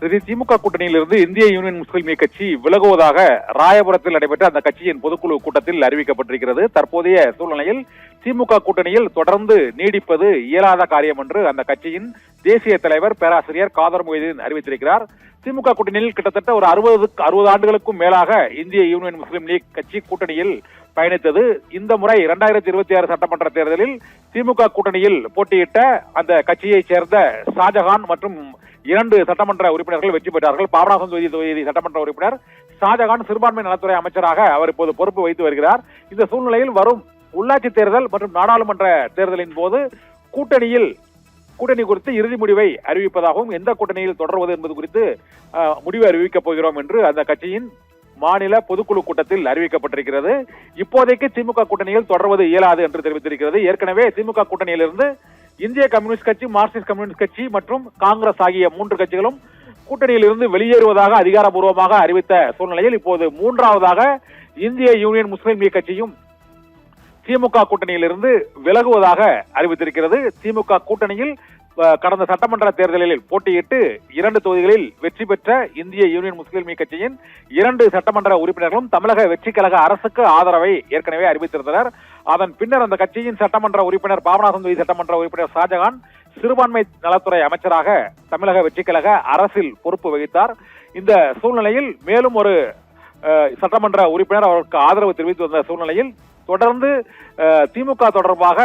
திமுக கூட்டணியிலிருந்து இந்திய யூனியன் முஸ்லீம் லீக் கட்சி விலகுவதாக ராயபுரத்தில் நடைபெற்ற அந்த கட்சியின் பொதுக்குழு கூட்டத்தில் அறிவிக்கப்பட்டிருக்கிறது. தற்போதைய சூழ்நிலையில் திமுக கூட்டணியில் தொடர்ந்து நீடிப்பது இயலாத காரியம் என்று அந்த கட்சியின் தேசிய தலைவர் பேராசிரியர் காதர் மொய்தீன் அறிவித்திருக்கிறார். திமுக கூட்டணியில் கிட்டத்தட்ட ஒரு 60 ஆண்டுகளுக்கும் மேலாக இந்திய யூனியன் முஸ்லீம் லீக் கட்சி கூட்டணியில் பயணித்தது. இந்த முறை 2026 சட்டமன்ற தேர்தலில் திமுக கூட்டணியில் போட்டியிட்ட அந்த கட்சியைச் சேர்ந்த ஷாஜகான் மற்றும் 2 சட்டமன்ற உறுப்பினர்கள் வெற்றி பெற்றார்கள். பாபநாசம் தொகுதி சட்டமன்ற உறுப்பினர் ஷாஜகான் சிறுபான்மை நலத்துறை அமைச்சராக அவர் இப்போது பொறுப்பு வைத்து வருகிறார். இந்த சூழ்நிலையில் வரும் உள்ளாட்சி தேர்தல் மற்றும் நாடாளுமன்ற தேர்தலின் போது கூட்டணி குறித்து இறுதி முடிவை அறிவிப்பதாகவும் எந்த கூட்டணியில் தொடர்வது என்பது குறித்து முடிவு அறிவிக்கப் போகிறோம் என்று அந்த கட்சியின் மாநில பொதுக்குழு கூட்டத்தில் அறிவிக்கப்பட்டிருக்கிறது. இப்போதைக்கு திமுக கூட்டணியில் தொடர்வது இயலாது என்று தெரிவித்திருக்கிறது. ஏற்கனவே திமுக கூட்டணியிலிருந்து இந்திய கம்யூனிஸ்ட் கட்சி, மார்க்சிஸ்ட் கம்யூனிஸ்ட் கட்சி மற்றும் காங்கிரஸ் ஆகிய 3 கட்சிகளும் கூட்டணியில் இருந்து வெளியேறுவதாக அதிகாரப்பூர்வமாக அறிவித்த சூழ்நிலையில் இப்போது 3வது இந்திய யூனியன் முஸ்லீம் லீக் கட்சியும் திமுக கூட்டணியிலிருந்து விலகுவதாக அறிவித்திருக்கிறது. திமுக கூட்டணியில் கடந்த சட்டமன்ற தேர்தலில் போட்டியிட்டு 2 தொகுதிகளில் வெற்றி பெற்ற இந்திய யூனியன் முஸ்லீம் லீக் கட்சியின் 2 சட்டமன்ற உறுப்பினர்களும் தமிழக வெற்றி கழக அரசுக்கு ஆதரவை ஏற்கனவே அறிவித்திருந்தனர். அதன் பின்னர் அந்த கட்சியின் சட்டமன்ற உறுப்பினர் பாபநாசம் தொகுதி சட்டமன்ற உறுப்பினர் ஷாஜகான் சிறுபான்மை நலத்துறை அமைச்சராக தமிழக வெற்றி கழக அரசில் பொறுப்பு வகித்தார். இந்த சூழ்நிலையில் மேலும் ஒரு சட்டமன்ற உறுப்பினர் அவருக்கு ஆதரவு தெரிவித்து வந்த சூழ்நிலையில் தொடர்ந்து திமுக தொடர்பாக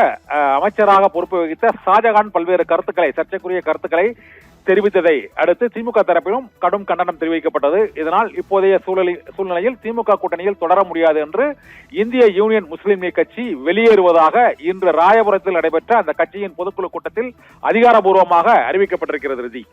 அமைச்சராக பொறுப்பு வகித்த ஷாஜகான் பல்வேறு சர்ச்சைக்குரிய கருத்துக்களை தெரிவித்ததை அடுத்து திமுக தரப்பிலும் கடும் கண்டனம் தெரிவிக்கப்பட்டது. இதனால் இப்போதைய சூழ்நிலையில் திமுக கூட்டணியில் தொடர முடியாது என்று இந்திய யூனியன் முஸ்லீம் லீக் கட்சி வெளியேறுவதாக இன்று ராயபுரத்தில் நடைபெற்ற அந்த கட்சியின் பொதுக்குழு கூட்டத்தில் அதிகாரப்பூர்வமாக அறிவிக்கப்பட்டிருக்கிறது.